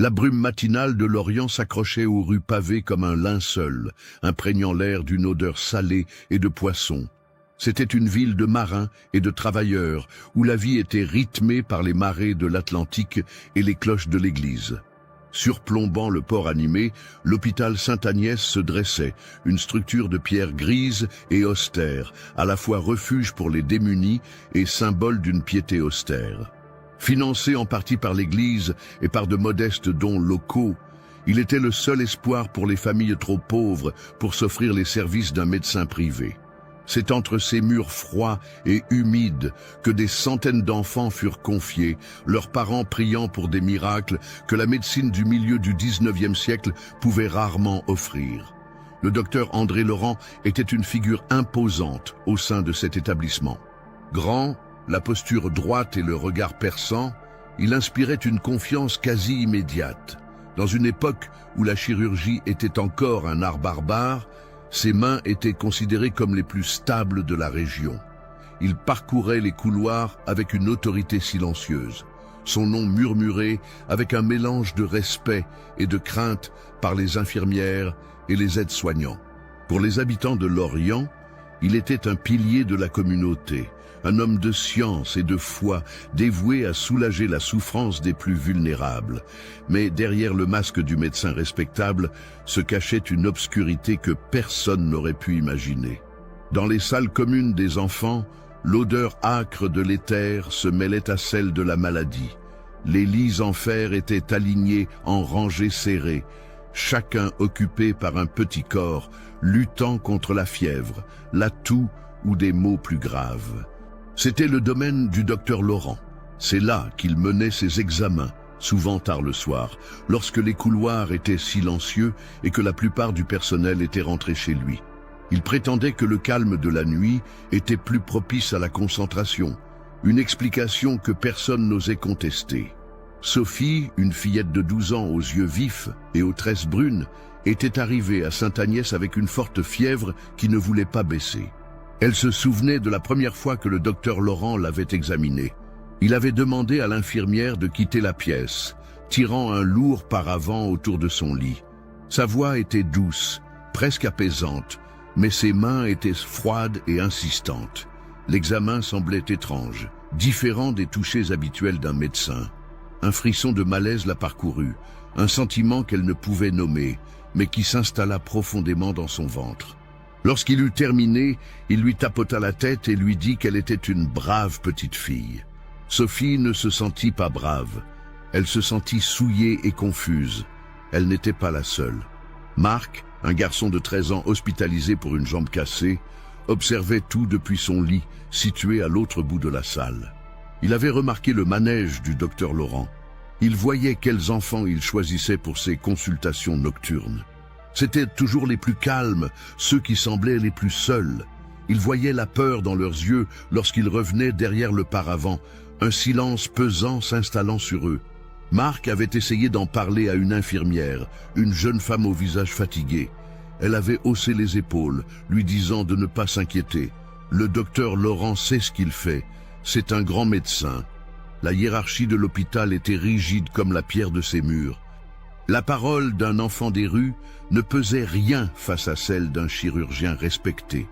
La brume matinale de l'Orient s'accrochait aux rues pavées comme un linceul, imprégnant l'air d'une odeur salée et de poisson. C'était une ville de marins et de travailleurs, où la vie était rythmée par les marées de l'Atlantique et les cloches de l'église. Surplombant le port animé, l'hôpital Sainte-Agnès se dressait, une structure de pierre grise et austère, à la fois refuge pour les démunis et symbole d'une piété austère. Financé en partie par l'Église et par de modestes dons locaux, il était le seul espoir pour les familles trop pauvres pour s'offrir les services d'un médecin privé. C'est entre ces murs froids et humides que des centaines d'enfants furent confiés, leurs parents priant pour des miracles que la médecine du milieu du XIXe siècle pouvait rarement offrir. Le docteur André Laurent était une figure imposante au sein de cet établissement. Grand, la posture droite et le regard perçant, il inspirait une confiance quasi immédiate. Dans une époque où la chirurgie était encore un art barbare, ses mains étaient considérées comme les plus stables de la région. Il parcourait les couloirs avec une autorité silencieuse, son nom murmuré avec un mélange de respect et de crainte par les infirmières et les aides-soignants. Pour les habitants de l'Orient, il était un pilier de la communauté, un homme de science et de foi dévoué à soulager la souffrance des plus vulnérables. Mais derrière le masque du médecin respectable se cachait une obscurité que personne n'aurait pu imaginer. Dans les salles communes des enfants, l'odeur âcre de l'éther se mêlait à celle de la maladie. Les lits en fer étaient alignés en rangées serrées, chacun occupé par un petit corps, luttant contre la fièvre, la toux ou des maux plus graves. C'était le domaine du docteur Laurent. C'est là qu'il menait ses examens, souvent tard le soir, lorsque les couloirs étaient silencieux et que la plupart du personnel était rentré chez lui. Il prétendait que le calme de la nuit était plus propice à la concentration, une explication que personne n'osait contester. Sophie, une fillette de 12 ans aux yeux vifs et aux tresses brunes, était arrivée à Sainte-Agnès avec une forte fièvre qui ne voulait pas baisser. Elle se souvenait de la première fois que le docteur Laurent l'avait examinée. Il avait demandé à l'infirmière de quitter la pièce, tirant un lourd paravent autour de son lit. Sa voix était douce, presque apaisante, mais ses mains étaient froides et insistantes. L'examen semblait étrange, différent des touchés habituels d'un médecin. Un frisson de malaise la parcourut, un sentiment qu'elle ne pouvait nommer, mais qui s'installa profondément dans son ventre. Lorsqu'il eut terminé, il lui tapota la tête et lui dit qu'elle était une brave petite fille. Sophie ne se sentit pas brave. Elle se sentit souillée et confuse. Elle n'était pas la seule. Marc, un garçon de 13 ans hospitalisé pour une jambe cassée, observait tout depuis son lit, situé à l'autre bout de la salle. Il avait remarqué le manège du docteur Laurent. Il voyait quels enfants il choisissait pour ses consultations nocturnes. C'étaient toujours les plus calmes, ceux qui semblaient les plus seuls. Il voyait la peur dans leurs yeux lorsqu'ils revenaient derrière le paravent, un silence pesant s'installant sur eux. Marc avait essayé d'en parler à une infirmière, une jeune femme au visage fatigué. Elle avait haussé les épaules, lui disant de ne pas s'inquiéter. Le docteur Laurent sait ce qu'il fait. C'est un grand médecin. La hiérarchie de l'hôpital était rigide comme la pierre de ses murs. La parole d'un enfant des rues ne pesait rien face à celle d'un chirurgien respecté.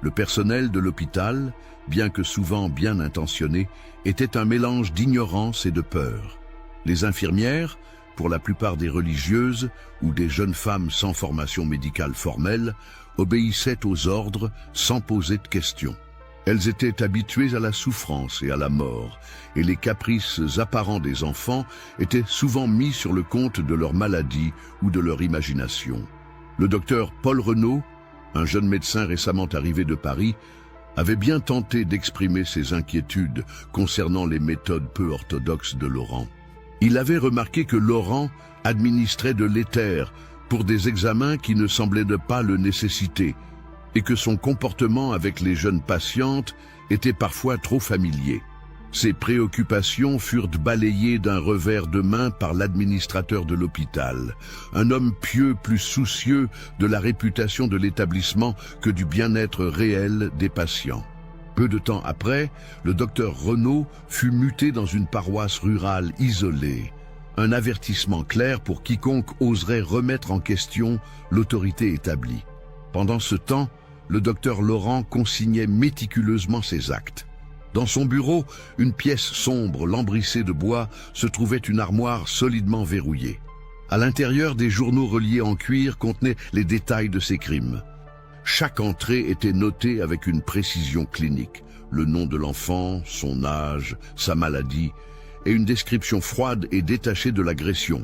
Le personnel de l'hôpital, bien que souvent bien intentionné, était un mélange d'ignorance et de peur. Les infirmières, pour la plupart des religieuses ou des jeunes femmes sans formation médicale formelle, obéissaient aux ordres sans poser de questions. Elles étaient habituées à la souffrance et à la mort, et les caprices apparents des enfants étaient souvent mis sur le compte de leur maladie ou de leur imagination. Le docteur Paul Renaud, un jeune médecin récemment arrivé de Paris, avait bien tenté d'exprimer ses inquiétudes concernant les méthodes peu orthodoxes de Laurent. Il avait remarqué que Laurent administrait de l'éther pour des examens qui ne semblaient pas le nécessiter, et que son comportement avec les jeunes patientes était parfois trop familier. Ses préoccupations furent balayées d'un revers de main par l'administrateur de l'hôpital, un homme pieux plus soucieux de la réputation de l'établissement que du bien-être réel des patients. Peu de temps après, le docteur Renaud fut muté dans une paroisse rurale isolée. un avertissement clair pour quiconque oserait remettre en question l'autorité établie. Pendant ce temps, le docteur Laurent consignait méticuleusement ses actes. Dans son bureau, une pièce sombre, lambrissée de bois, se trouvait une armoire solidement verrouillée. À l'intérieur, des journaux reliés en cuir contenaient les détails de ses crimes. Chaque entrée était notée avec une précision clinique. Le nom de l'enfant, son âge, sa maladie, et une description froide et détachée de l'agression,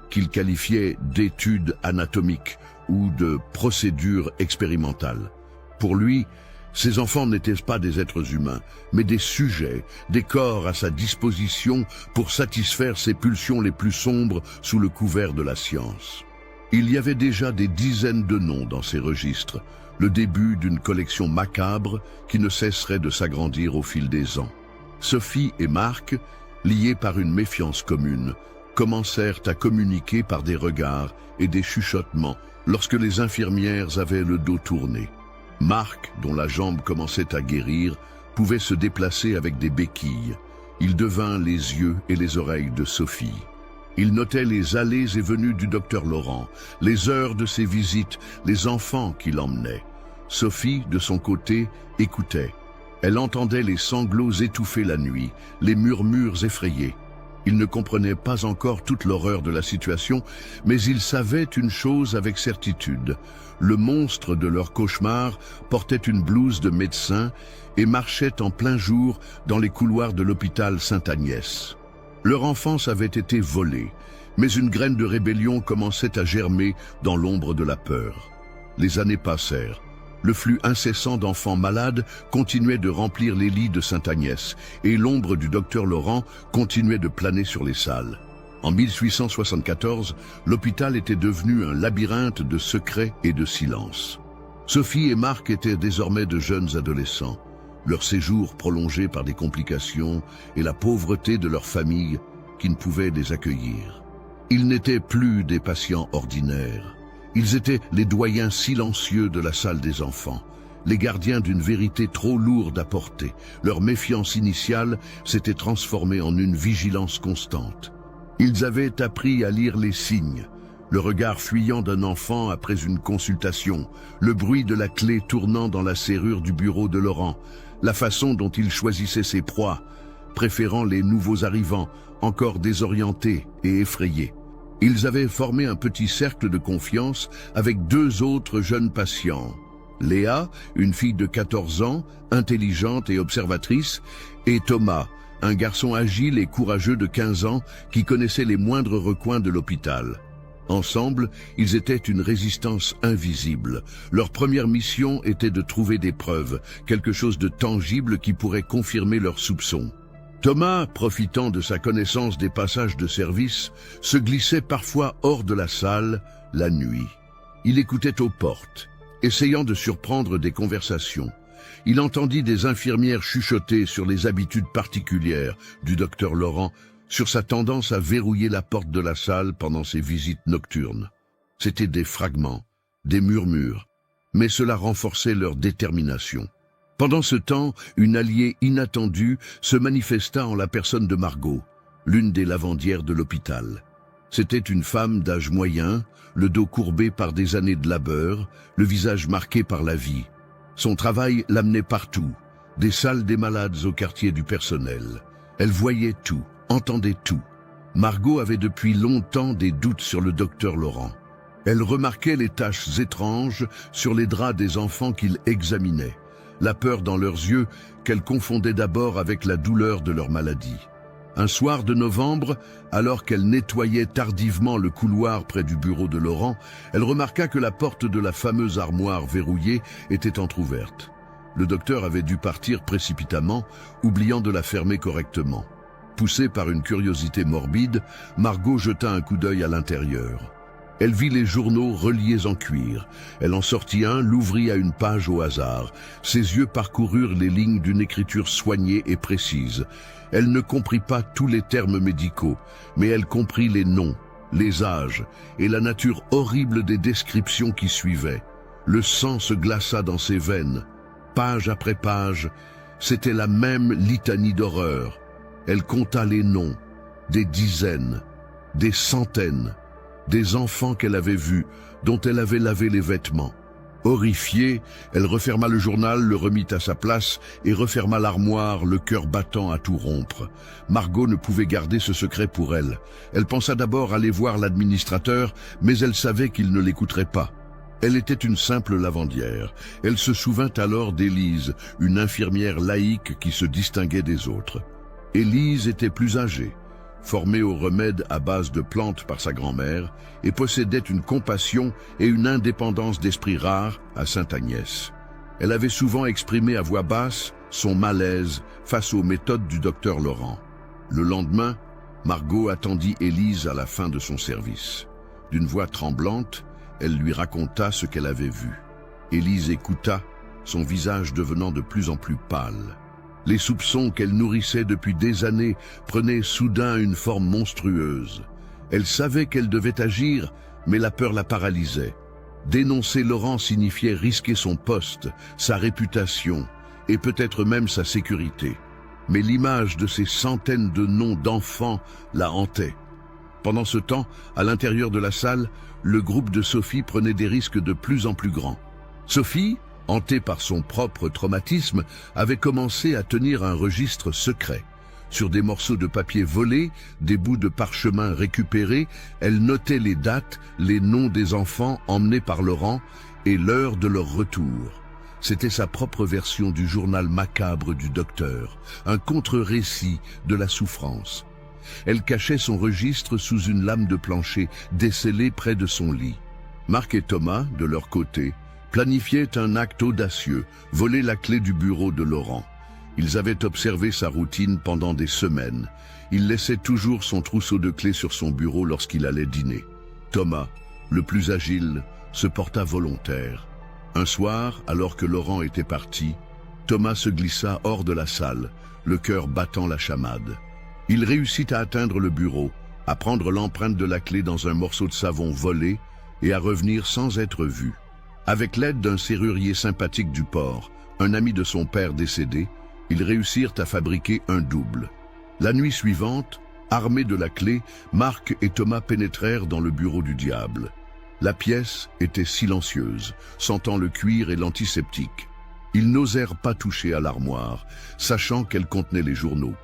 qu'il qualifiait d'études anatomiques ou de procédures expérimentales. Pour lui, ces enfants n'étaient pas des êtres humains, mais des sujets, des corps à sa disposition pour satisfaire ses pulsions les plus sombres sous le couvert de la science. Il y avait déjà des dizaines de noms dans ces registres, le début d'une collection macabre qui ne cesserait de s'agrandir au fil des ans. Sophie et Marc, liés par une méfiance commune, commencèrent à communiquer par des regards et des chuchotements lorsque les infirmières avaient le dos tourné. Marc, dont la jambe commençait à guérir, pouvait se déplacer avec des béquilles. Il devint les yeux et les oreilles de Sophie. Il notait les allées et venues du docteur Laurent, les heures de ses visites, les enfants qu'il emmenait. Sophie, de son côté, écoutait. Elle entendait les sanglots étouffés la nuit, les murmures effrayés. Il ne comprenait pas encore toute l'horreur de la situation, mais il savait une chose avec certitude. Le monstre de leur cauchemar portait une blouse de médecin et marchait en plein jour dans les couloirs de l'hôpital Sainte-Agnès. Leur enfance avait été volée, mais une graine de rébellion commençait à germer dans l'ombre de la peur. Les années passèrent. Le flux incessant d'enfants malades continuait de remplir les lits de Sainte-Agnès et l'ombre du docteur Laurent continuait de planer sur les salles. En 1874, l'hôpital était devenu un labyrinthe de secrets et de silence. Sophie et Marc étaient désormais de jeunes adolescents. Leur séjour prolongé par des complications et la pauvreté de leur famille qui ne pouvait les accueillir. Ils n'étaient plus des patients ordinaires. Ils étaient les doyens silencieux de la salle des enfants, les gardiens d'une vérité trop lourde à porter. Leur méfiance initiale s'était transformée en une vigilance constante. Ils avaient appris à lire les signes, le regard fuyant d'un enfant après une consultation, le bruit de la clé tournant dans la serrure du bureau de Laurent, la façon dont il choisissait ses proies, préférant les nouveaux arrivants, encore désorientés et effrayés. Ils avaient formé un petit cercle de confiance avec deux autres jeunes patients. Léa, une fille de 14 ans, intelligente et observatrice, et Thomas, un garçon agile et courageux de 15 ans qui connaissait les moindres recoins de l'hôpital. Ensemble, ils étaient une résistance invisible. Leur première mission était de trouver des preuves, quelque chose de tangible qui pourrait confirmer leurs soupçons. Thomas, profitant de sa connaissance des passages de service, se glissait parfois hors de la salle, la nuit. Il écoutait aux portes, essayant de surprendre des conversations. Il entendit des infirmières chuchoter sur les habitudes particulières du docteur Laurent, sur sa tendance à verrouiller la porte de la salle pendant ses visites nocturnes. C'étaient des fragments, des murmures, mais cela renforçait leur détermination. Pendant ce temps, une alliée inattendue se manifesta en la personne de Margot, l'une des lavandières de l'hôpital. C'était une femme d'âge moyen, le dos courbé par des années de labeur, le visage marqué par la vie. Son travail l'amenait partout, des salles des malades au quartier du personnel. Elle voyait tout, entendait tout. Margot avait depuis longtemps des doutes sur le docteur Laurent. Elle remarquait les taches étranges sur les draps des enfants qu'il examinait, la peur dans leurs yeux qu'elle confondait d'abord avec la douleur de leur maladie. Un soir de novembre, alors qu'elle nettoyait tardivement le couloir près du bureau de Laurent, elle remarqua que la porte de la fameuse armoire verrouillée était entr'ouverte. Le docteur avait dû partir précipitamment, oubliant de la fermer correctement. Poussée par une curiosité morbide, Margot jeta un coup d'œil à l'intérieur. Elle vit les journaux reliés en cuir. Elle en sortit un, l'ouvrit à une page au hasard. Ses yeux parcoururent les lignes d'une écriture soignée et précise. Elle ne comprit pas tous les termes médicaux, mais elle comprit les noms, les âges et la nature horrible des descriptions qui suivaient. Le sang se glaça dans ses veines. Page après page, c'était la même litanie d'horreur. Elle compta les noms, des dizaines, des centaines, des enfants qu'elle avait vus, dont elle avait lavé les vêtements. Horrifiée, elle referma le journal, le remit à sa place et referma l'armoire, le cœur battant à tout rompre. Margot ne pouvait garder ce secret pour elle. Elle pensa d'abord aller voir l'administrateur, mais elle savait qu'il ne l'écouterait pas. Elle était une simple lavandière. Elle se souvint alors d'Élise, une infirmière laïque qui se distinguait des autres. Élise était plus âgée, formée aux remèdes à base de plantes par sa grand-mère, et possédait une compassion et une indépendance d'esprit rare à Sainte-Agnès. Elle avait souvent exprimé à voix basse son malaise face aux méthodes du docteur Laurent. Le lendemain, Margot attendit Élise à la fin de son service. D'une voix tremblante, elle lui raconta ce qu'elle avait vu. Élise écouta, son visage devenant de plus en plus pâle. Les soupçons qu'elle nourrissait depuis des années prenaient soudain une forme monstrueuse. Elle savait qu'elle devait agir, mais la peur la paralysait. Dénoncer Laurent signifiait risquer son poste, sa réputation et peut-être même sa sécurité. Mais l'image de ces centaines de noms d'enfants la hantait. Pendant ce temps, à l'intérieur de la salle, le groupe de Sophie prenait des risques de plus en plus grands. Sophie, hantée par son propre traumatisme, avait commencé à tenir un registre secret. Sur des morceaux de papier volés, des bouts de parchemin récupérés, elle notait les dates, les noms des enfants emmenés par Laurent et l'heure de leur retour. C'était sa propre version du journal macabre du docteur, un contre-récit de la souffrance. Elle cachait son registre sous une lame de plancher décellée près de son lit. Marc et Thomas, de leur côté, planifiaient un acte audacieux, voler la clé du bureau de Laurent. Ils avaient observé sa routine pendant des semaines. Il laissait toujours son trousseau de clés sur son bureau lorsqu'il allait dîner. Thomas, le plus agile, se porta volontaire. Un soir, alors que Laurent était parti, Thomas se glissa hors de la salle, le cœur battant la chamade. Il réussit à atteindre le bureau, à prendre l'empreinte de la clé dans un morceau de savon volé et à revenir sans être vu. Avec l'aide d'un serrurier sympathique du port, un ami de son père décédé, ils réussirent à fabriquer un double. La nuit suivante, armés de la clé, Marc et Thomas pénétrèrent dans le bureau du diable. La pièce était silencieuse, sentant le cuir et l'antiseptique. Ils n'osèrent pas toucher à l'armoire, sachant qu'elle contenait les journaux.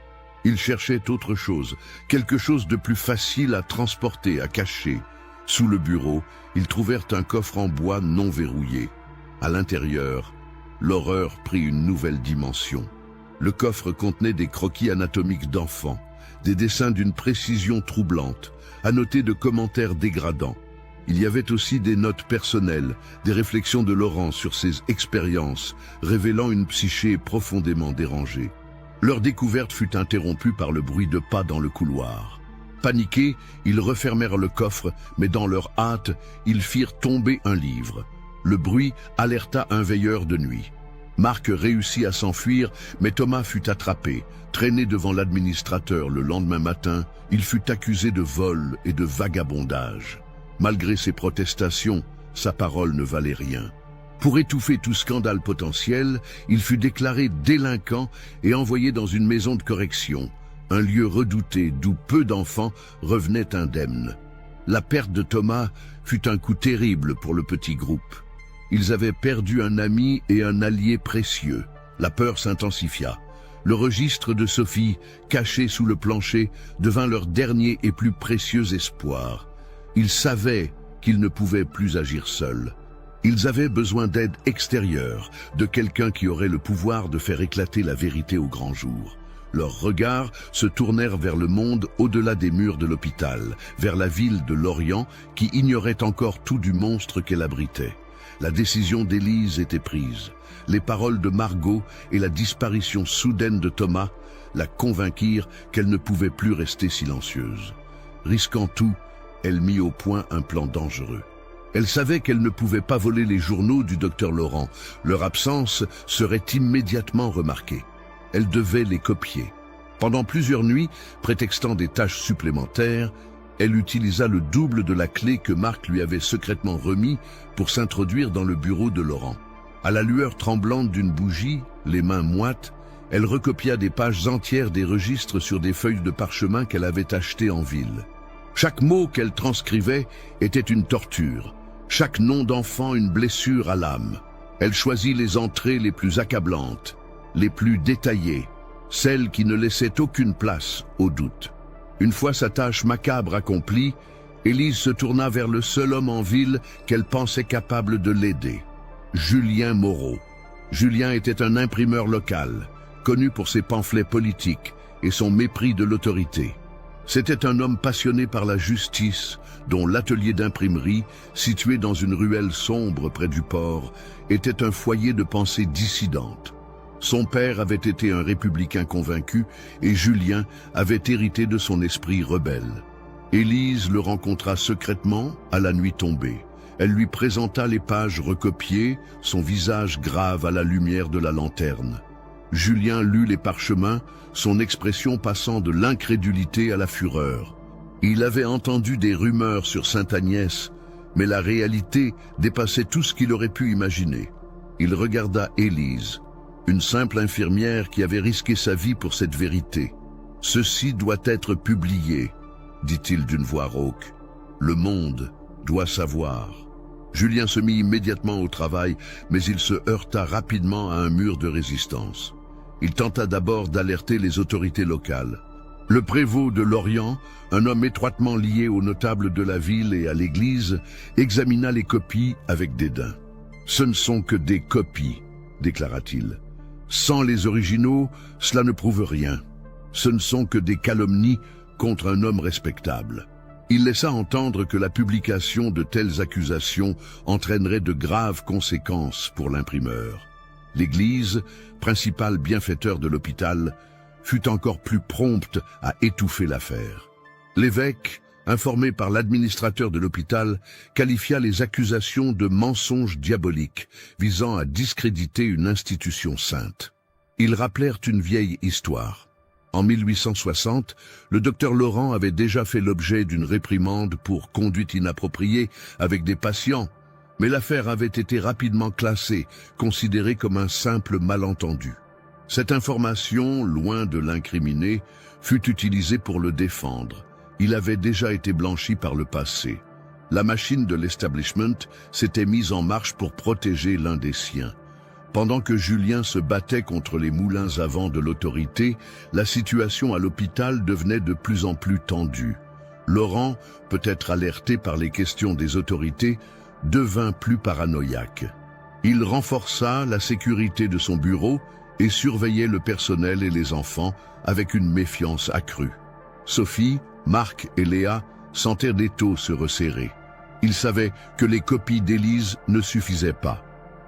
Ils cherchaient autre chose, quelque chose de plus facile à transporter, à cacher. Sous le bureau, ils trouvèrent un coffre en bois non verrouillé. À l'intérieur, l'horreur prit une nouvelle dimension. Le coffre contenait des croquis anatomiques d'enfants, des dessins d'une précision troublante, annotés de commentaires dégradants. Il y avait aussi des notes personnelles, des réflexions de Laurent sur ses expériences, révélant une psyché profondément dérangée. Leur découverte fut interrompue par le bruit de pas dans le couloir. Paniqués, ils refermèrent le coffre, mais dans leur hâte, ils firent tomber un livre. Le bruit alerta un veilleur de nuit. Marc réussit à s'enfuir, mais Thomas fut attrapé. Traîné devant l'administrateur le lendemain matin, il fut accusé de vol et de vagabondage. Malgré ses protestations, sa parole ne valait rien. Pour étouffer tout scandale potentiel, il fut déclaré délinquant et envoyé dans une maison de correction, un lieu redouté d'où peu d'enfants revenaient indemnes. La perte de Thomas fut un coup terrible pour le petit groupe. Ils avaient perdu un ami et un allié précieux. La peur s'intensifia. Le registre de Sophie, caché sous le plancher, devint leur dernier et plus précieux espoir. Ils savaient qu'ils ne pouvaient plus agir seuls. Ils avaient besoin d'aide extérieure, de quelqu'un qui aurait le pouvoir de faire éclater la vérité au grand jour. Leurs regards se tournèrent vers le monde au-delà des murs de l'hôpital, vers la ville de Lorient qui ignorait encore tout du monstre qu'elle abritait. La décision d'Élise était prise. Les paroles de Margot et la disparition soudaine de Thomas la convainquirent qu'elle ne pouvait plus rester silencieuse. Risquant tout, elle mit au point un plan dangereux. Elle savait qu'elle ne pouvait pas voler les journaux du docteur Laurent. Leur absence serait immédiatement remarquée. Elle devait les copier. Pendant plusieurs nuits, prétextant des tâches supplémentaires, elle utilisa le double de la clé que Marc lui avait secrètement remis pour s'introduire dans le bureau de Laurent. À la lueur tremblante d'une bougie, les mains moites, elle recopia des pages entières des registres sur des feuilles de parchemin qu'elle avait achetées en ville. Chaque mot qu'elle transcrivait était une torture, chaque nom d'enfant une blessure à l'âme. Elle choisit les entrées les plus accablantes, les plus détaillées, celles qui ne laissaient aucune place au doute. Une fois sa tâche macabre accomplie, Élise se tourna vers le seul homme en ville qu'elle pensait capable de l'aider, Julien Moreau. Julien était un imprimeur local, connu pour ses pamphlets politiques et son mépris de l'autorité. C'était un homme passionné par la justice, dont l'atelier d'imprimerie, situé dans une ruelle sombre près du port, était un foyer de pensée dissidente. Son père avait été un républicain convaincu et Julien avait hérité de son esprit rebelle. Élise le rencontra secrètement à la nuit tombée. Elle lui présenta les pages recopiées, son visage grave à la lumière de la lanterne. Julien lut les parchemins, son expression passant de l'incrédulité à la fureur. Il avait entendu des rumeurs sur Sainte-Agnès, mais la réalité dépassait tout ce qu'il aurait pu imaginer. Il regarda Élise, une simple infirmière qui avait risqué sa vie pour cette vérité. « Ceci doit être publié », dit-il d'une voix rauque. « Le monde doit savoir. » Julien se mit immédiatement au travail, mais il se heurta rapidement à un mur de résistance. Il tenta d'abord d'alerter les autorités locales. Le prévôt de Lorient, un homme étroitement lié aux notables de la ville et à l'église, examina les copies avec dédain. « Ce ne sont que des copies », déclara-t-il. « Sans les originaux, cela ne prouve rien. Ce ne sont que des calomnies contre un homme respectable. » Il laissa entendre que la publication de telles accusations entraînerait de graves conséquences pour l'imprimeur. L'Église, principal bienfaiteur de l'hôpital, fut encore plus prompte à étouffer l'affaire. L'évêque, informé par l'administrateur de l'hôpital, qualifia les accusations de mensonges diaboliques visant à discréditer une institution sainte. Ils rappelèrent une vieille histoire. En 1860, le docteur Laurent avait déjà fait l'objet d'une réprimande pour conduite inappropriée avec des patients, mais l'affaire avait été rapidement classée, considérée comme un simple malentendu. Cette information, loin de l'incriminer, fut utilisée pour le défendre. Il avait déjà été blanchi par le passé. La machine de l'establishment s'était mise en marche pour protéger l'un des siens. Pendant que Julien se battait contre les moulins à vent de l'autorité, la situation à l'hôpital devenait de plus en plus tendue. Laurent, peut-être alerté par les questions des autorités, devint plus paranoïaque. Il renforça la sécurité de son bureau et surveillait le personnel et les enfants avec une méfiance accrue. Sophie, Marc et Léa sentaient l'étau se resserrer. Ils savaient que les copies d'Élise ne suffisaient pas.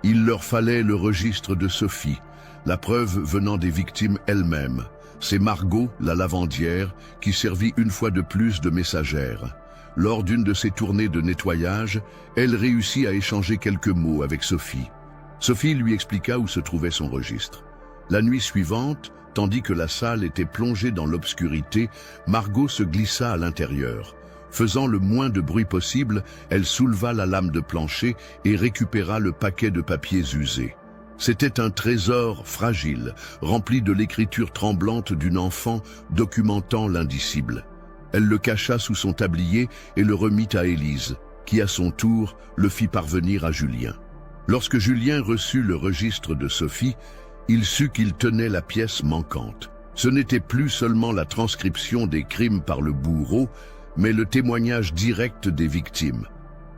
Il leur fallait le registre de Sophie, la preuve venant des victimes elles-mêmes. C'est Margot, la lavandière, qui servit une fois de plus de messagère. Lors d'une de ses tournées de nettoyage, elle réussit à échanger quelques mots avec Sophie. Sophie lui expliqua où se trouvait son registre. La nuit suivante, tandis que la salle était plongée dans l'obscurité, Margot se glissa à l'intérieur. Faisant le moins de bruit possible, elle souleva la lame de plancher et récupéra le paquet de papiers usés. C'était un trésor fragile, rempli de l'écriture tremblante d'une enfant documentant l'indicible. Elle le cacha sous son tablier et le remit à Élise, qui à son tour le fit parvenir à Julien. Lorsque Julien reçut le registre de Sophie, il sut qu'il tenait la pièce manquante. Ce n'était plus seulement la transcription des crimes par le bourreau, mais le témoignage direct des victimes.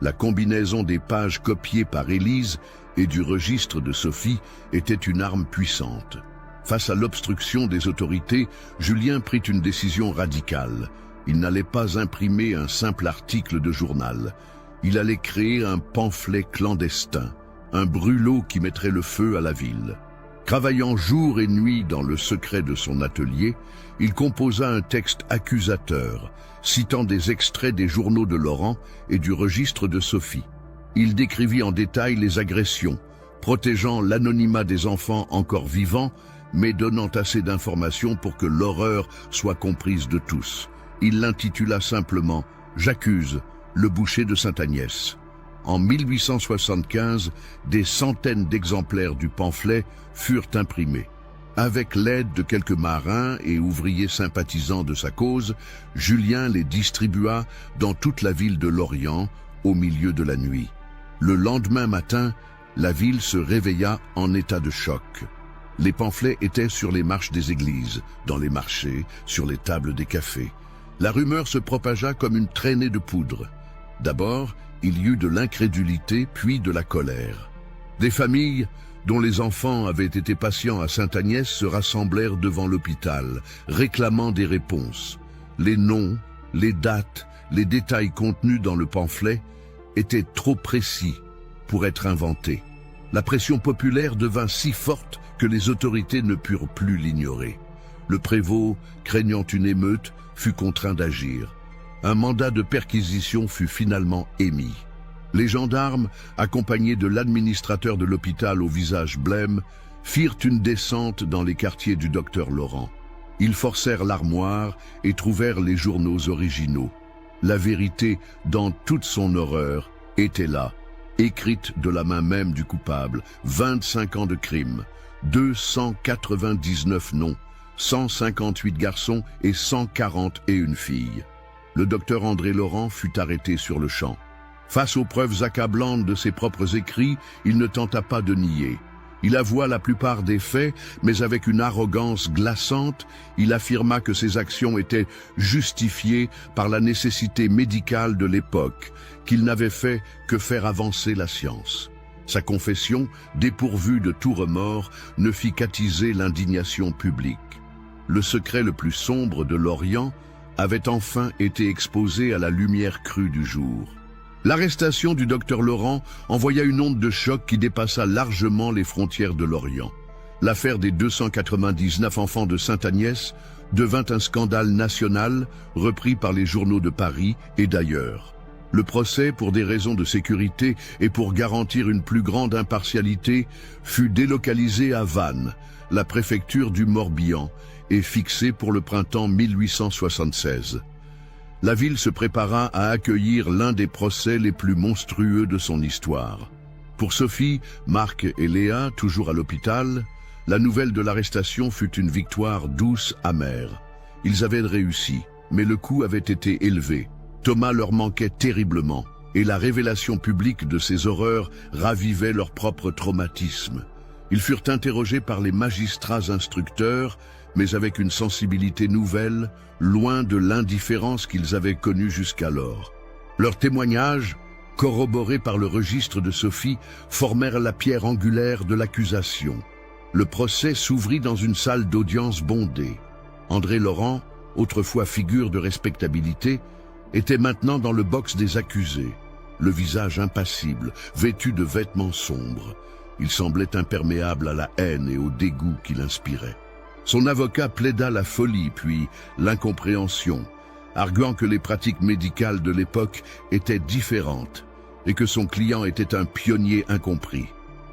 La combinaison des pages copiées par Élise et du registre de Sophie était une arme puissante. Face à l'obstruction des autorités, Julien prit une décision radicale. Il n'allait pas imprimer un simple article de journal. Il allait créer un pamphlet clandestin, un brûlot qui mettrait le feu à la ville. Travaillant jour et nuit dans le secret de son atelier, il composa un texte accusateur, citant des extraits des journaux de Laurent et du registre de Sophie. Il décrivit en détail les agressions, protégeant l'anonymat des enfants encore vivants, mais donnant assez d'informations pour que l'horreur soit comprise de tous. Il l'intitula simplement « J'accuse, le boucher de Sainte-Agnès ». En 1875, des centaines d'exemplaires du pamphlet furent imprimés. Avec l'aide de quelques marins et ouvriers sympathisants de sa cause, Julien les distribua dans toute la ville de Lorient au milieu de la nuit. Le lendemain matin, la ville se réveilla en état de choc. Les pamphlets étaient sur les marches des églises, dans les marchés, sur les tables des cafés. La rumeur se propagea comme une traînée de poudre. D'abord, il y eut de l'incrédulité, puis de la colère. Des familles dont les enfants avaient été patients à Sainte-Agnès se rassemblèrent devant l'hôpital, réclamant des réponses. Les noms, les dates, les détails contenus dans le pamphlet étaient trop précis pour être inventés. La pression populaire devint si forte que les autorités ne purent plus l'ignorer. Le prévôt, craignant une émeute, fut contraint d'agir. Un mandat de perquisition fut finalement émis. Les gendarmes, accompagnés de l'administrateur de l'hôpital au visage blême, firent une descente dans les quartiers du docteur Laurent. Ils forcèrent l'armoire et trouvèrent les journaux originaux. La vérité, dans toute son horreur, était là, écrite de la main même du coupable. 25 ans de crime, 299 noms, 158 garçons et 141 filles. Le docteur André Laurent fut arrêté sur le champ. Face aux preuves accablantes de ses propres écrits, il ne tenta pas de nier. Il avoua la plupart des faits, mais avec une arrogance glaçante, il affirma que ses actions étaient justifiées par la nécessité médicale de l'époque, qu'il n'avait fait que faire avancer la science. Sa confession, dépourvue de tout remords, ne fit qu'attiser l'indignation publique. Le secret le plus sombre de l'Orient avait enfin été exposé à la lumière crue du jour. L'arrestation du docteur Laurent envoya une onde de choc qui dépassa largement les frontières de l'Orient. L'affaire des 299 enfants de Sainte-Agnès devint un scandale national repris par les journaux de Paris et d'ailleurs. Le procès, pour des raisons de sécurité et pour garantir une plus grande impartialité, fut délocalisé à Vannes, la préfecture du Morbihan, et fixé pour le printemps 1876. La ville se prépara à accueillir l'un des procès les plus monstrueux de son histoire. Pour Sophie, Marc et Léa, toujours à l'hôpital, la nouvelle de l'arrestation fut une victoire douce, amère. Ils avaient réussi, mais le coût avait été élevé. Thomas leur manquait terriblement, et la révélation publique de ces horreurs ravivait leur propre traumatisme. Ils furent interrogés par les magistrats instructeurs, mais avec une sensibilité nouvelle, loin de l'indifférence qu'ils avaient connue jusqu'alors. Leurs témoignages, corroborés par le registre de Sophie, formèrent la pierre angulaire de l'accusation. Le procès s'ouvrit dans une salle d'audience bondée. André Laurent, autrefois figure de respectabilité, était maintenant dans le box des accusés, le visage impassible, vêtu de vêtements sombres. Il semblait imperméable à la haine et au dégoût qu'il inspirait. Son avocat plaida la folie puis l'incompréhension, arguant que les pratiques médicales de l'époque étaient différentes et que son client était un pionnier incompris.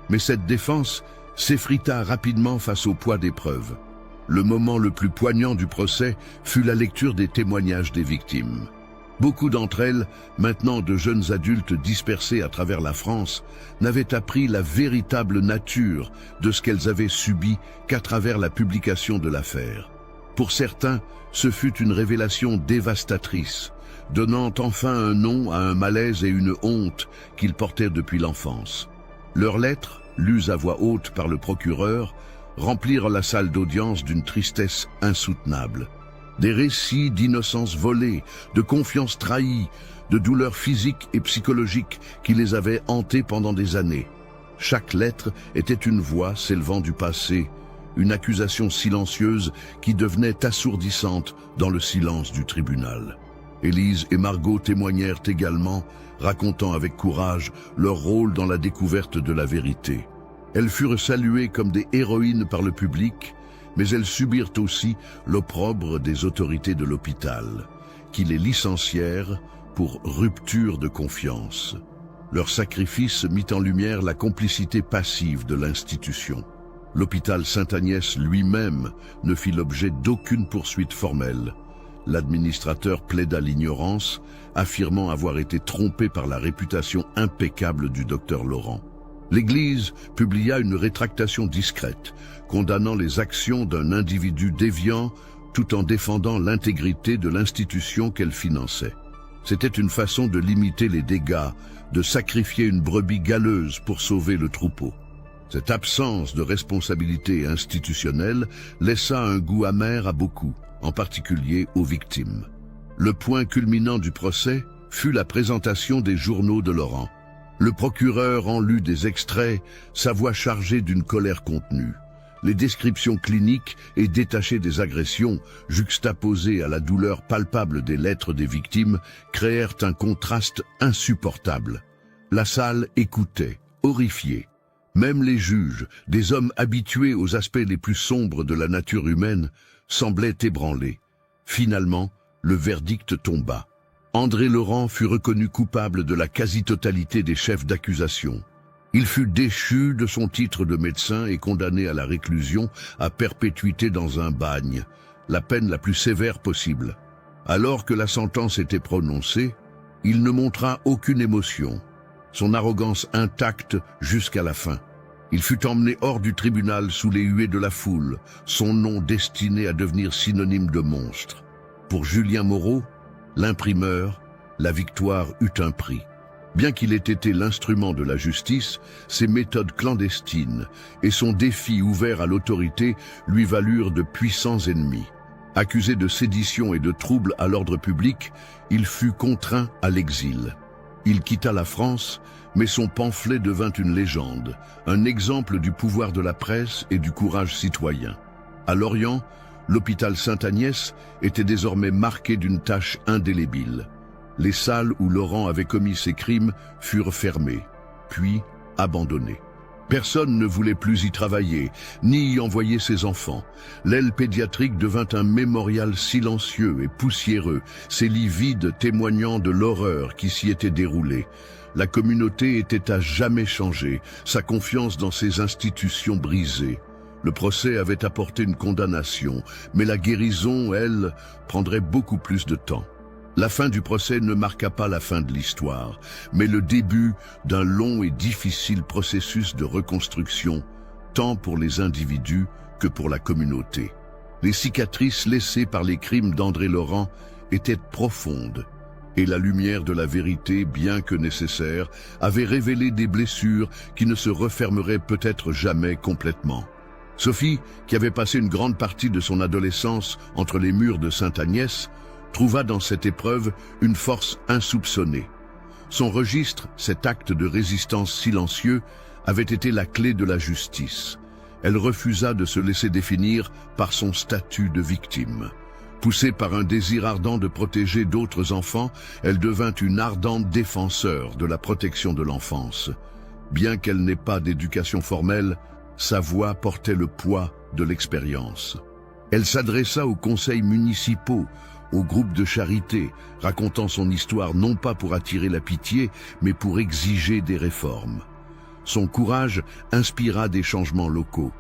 Mais cette défense s'effrita rapidement face au poids des preuves. Le moment le plus poignant du procès fut la lecture des témoignages des victimes. Beaucoup d'entre elles, maintenant de jeunes adultes dispersés à travers la France, n'avaient appris la véritable nature de ce qu'elles avaient subi qu'à travers la publication de l'affaire. Pour certains, ce fut une révélation dévastatrice, donnant enfin un nom à un malaise et une honte qu'ils portaient depuis l'enfance. Leurs lettres, lues à voix haute par le procureur, remplirent la salle d'audience d'une tristesse insoutenable. Des récits d'innocence volée, de confiance trahie, de douleurs physiques et psychologiques qui les avaient hantés pendant des années. Chaque lettre était une voix s'élevant du passé, une accusation silencieuse qui devenait assourdissante dans le silence du tribunal. Élise et Margot témoignèrent également, racontant avec courage leur rôle dans la découverte de la vérité. Elles furent saluées comme des héroïnes par le public, mais elles subirent aussi l'opprobre des autorités de l'hôpital, qui les licencièrent pour rupture de confiance. Leur sacrifice mit en lumière la complicité passive de l'institution. L'hôpital Sainte-Agnès lui-même ne fit l'objet d'aucune poursuite formelle. L'administrateur plaida l'ignorance, affirmant avoir été trompé par la réputation impeccable du docteur Laurent. L'Église publia une rétractation discrète, condamnant les actions d'un individu déviant tout en défendant l'intégrité de l'institution qu'elle finançait. C'était une façon de limiter les dégâts, de sacrifier une brebis galeuse pour sauver le troupeau. Cette absence de responsabilité institutionnelle laissa un goût amer à beaucoup, en particulier aux victimes. Le point culminant du procès fut la présentation des journaux de Laurent. Le procureur en lut des extraits, sa voix chargée d'une colère contenue. Les descriptions cliniques et détachées des agressions, juxtaposées à la douleur palpable des lettres des victimes, créèrent un contraste insupportable. La salle écoutait, horrifiée. Même les juges, des hommes habitués aux aspects les plus sombres de la nature humaine, semblaient ébranlés. Finalement, le verdict tomba. André Laurent fut reconnu coupable de la quasi-totalité des chefs d'accusation. Il fut déchu de son titre de médecin et condamné à la réclusion à perpétuité dans un bagne, la peine la plus sévère possible. Alors que la sentence était prononcée, il ne montra aucune émotion, son arrogance intacte jusqu'à la fin. Il fut emmené hors du tribunal sous les huées de la foule, son nom destiné à devenir synonyme de monstre. Pour Julien Moreau, l'imprimeur, la victoire eut un prix. Bien qu'il ait été l'instrument de la justice, ses méthodes clandestines et son défi ouvert à l'autorité lui valurent de puissants ennemis. Accusé de sédition et de troubles à l'ordre public, il fut contraint à l'exil. Il quitta la France, mais son pamphlet devint une légende, un exemple du pouvoir de la presse et du courage citoyen. À Lorient, l'hôpital Sainte-Agnès était désormais marqué d'une tache indélébile. Les salles où Laurent avait commis ses crimes furent fermées, puis abandonnées. Personne ne voulait plus y travailler, ni y envoyer ses enfants. L'aile pédiatrique devint un mémorial silencieux et poussiéreux, ses lits vides témoignant de l'horreur qui s'y était déroulée. La communauté était à jamais changée, sa confiance dans ses institutions brisée. Le procès avait apporté une condamnation, mais la guérison, elle, prendrait beaucoup plus de temps. La fin du procès ne marqua pas la fin de l'histoire, mais le début d'un long et difficile processus de reconstruction, tant pour les individus que pour la communauté. Les cicatrices laissées par les crimes d'André Laurent étaient profondes, et la lumière de la vérité, bien que nécessaire, avait révélé des blessures qui ne se refermeraient peut-être jamais complètement. Sophie, qui avait passé une grande partie de son adolescence entre les murs de Sainte-Agnès, trouva dans cette épreuve une force insoupçonnée. Son registre, cet acte de résistance silencieux, avait été la clé de la justice. Elle refusa de se laisser définir par son statut de victime. Poussée par un désir ardent de protéger d'autres enfants, elle devint une ardente défenseur de la protection de l'enfance. Bien qu'elle n'ait pas d'éducation formelle, sa voix portait le poids de l'expérience. Elle s'adressa aux conseils municipaux, aux groupes de charité, racontant son histoire non pas pour attirer la pitié, mais pour exiger des réformes. Son courage inspira des changements locaux.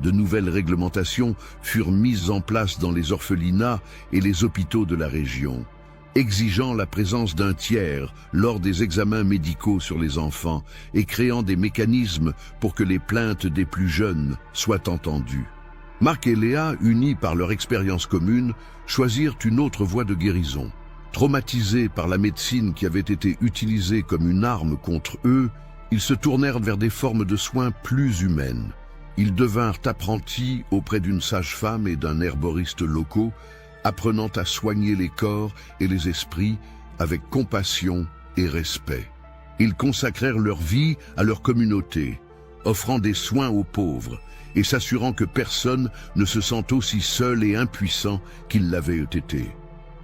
De nouvelles réglementations furent mises en place dans les orphelinats et les hôpitaux de la région, exigeant la présence d'un tiers lors des examens médicaux sur les enfants et créant des mécanismes pour que les plaintes des plus jeunes soient entendues. Marc et Léa, unis par leur expérience commune, choisirent une autre voie de guérison. Traumatisés par la médecine qui avait été utilisée comme une arme contre eux, ils se tournèrent vers des formes de soins plus humaines. Ils devinrent apprentis auprès d'une sage-femme et d'un herboriste locaux, apprenant à soigner les corps et les esprits avec compassion et respect. Ils consacrèrent leur vie à leur communauté, offrant des soins aux pauvres et s'assurant que personne ne se sente aussi seul et impuissant qu'ils l'avaient été.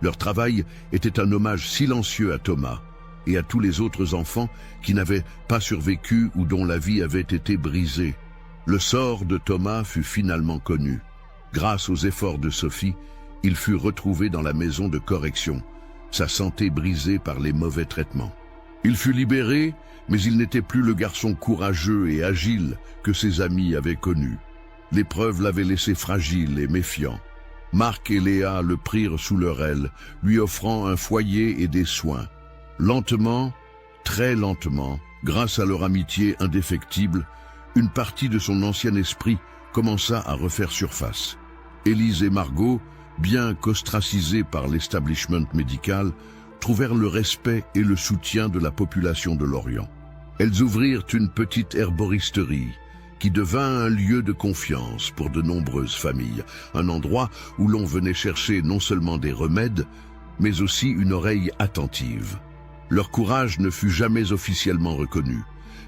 Leur travail était un hommage silencieux à Thomas et à tous les autres enfants qui n'avaient pas survécu ou dont la vie avait été brisée. Le sort de Thomas fut finalement connu. Grâce aux efforts de Sophie, il fut retrouvé dans la maison de correction, sa santé brisée par les mauvais traitements. Il fut libéré, mais il n'était plus le garçon courageux et agile que ses amis avaient connu. L'épreuve l'avait laissé fragile et méfiant. Marc et Léa le prirent sous leur aile, lui offrant un foyer et des soins. Lentement, très lentement, Grâce à leur amitié indéfectible, une partie de son ancien esprit commença à refaire surface. Élise et Margot, bien qu'ostracisées par l'establishment médical, trouvèrent le respect et le soutien de la population de Lorient. Elles ouvrirent une petite herboristerie qui devint un lieu de confiance pour de nombreuses familles, un endroit où l'on venait chercher non seulement des remèdes, mais aussi une oreille attentive. Leur courage ne fut jamais officiellement reconnu,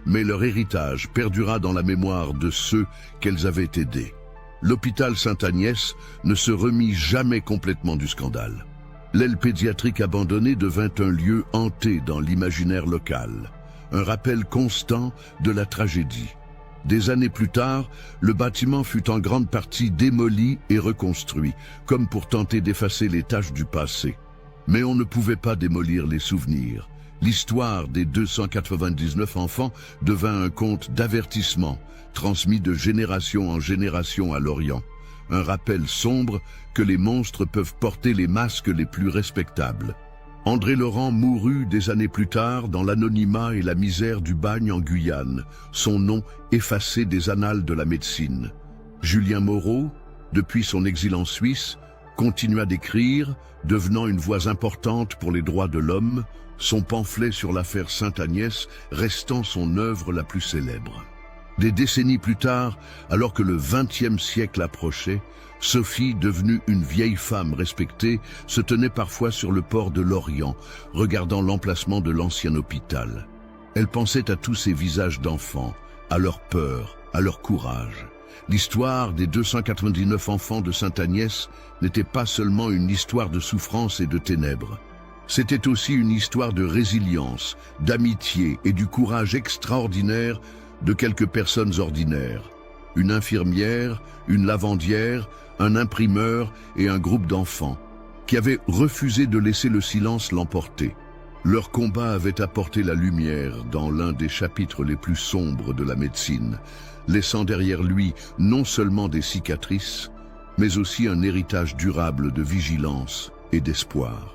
mais leur héritage perdura dans la mémoire de ceux qu'elles avaient aidés. L'hôpital Sainte-Agnès ne se remit jamais complètement du scandale. L'aile pédiatrique abandonnée devint un lieu hanté dans l'imaginaire local, un rappel constant de la tragédie. Des années plus tard, le bâtiment fut en grande partie démoli et reconstruit, comme pour tenter d'effacer les taches du passé. Mais on ne pouvait pas démolir les souvenirs. L'histoire des 299 enfants devint un conte d'avertissement, transmis de génération en génération à Lorient. Un rappel sombre que les monstres peuvent porter les masques les plus respectables. André Laurent mourut des années plus tard dans l'anonymat et la misère du bagne en Guyane, son nom effacé des annales de la médecine. Julien Moreau, depuis son exil en Suisse, continua d'écrire, devenant une voix importante pour les droits de l'homme, son pamphlet sur l'affaire Sainte-Agnès restant son œuvre la plus célèbre. Des décennies plus tard, alors que le XXe siècle approchait, Sophie, devenue une vieille femme respectée, se tenait parfois sur le port de Lorient, regardant l'emplacement de l'ancien hôpital. Elle pensait à tous ces visages d'enfants, à leur peur, à leur courage. L'histoire des 299 enfants de Sainte-Agnès n'était pas seulement une histoire de souffrance et de ténèbres. C'était aussi une histoire de résilience, d'amitié et du courage extraordinaire de quelques personnes ordinaires. Une infirmière, une lavandière, un imprimeur et un groupe d'enfants qui avaient refusé de laisser le silence l'emporter. Leur combat avait apporté la lumière dans l'un des chapitres les plus sombres de la médecine, laissant derrière lui non seulement des cicatrices, mais aussi un héritage durable de vigilance et d'espoir.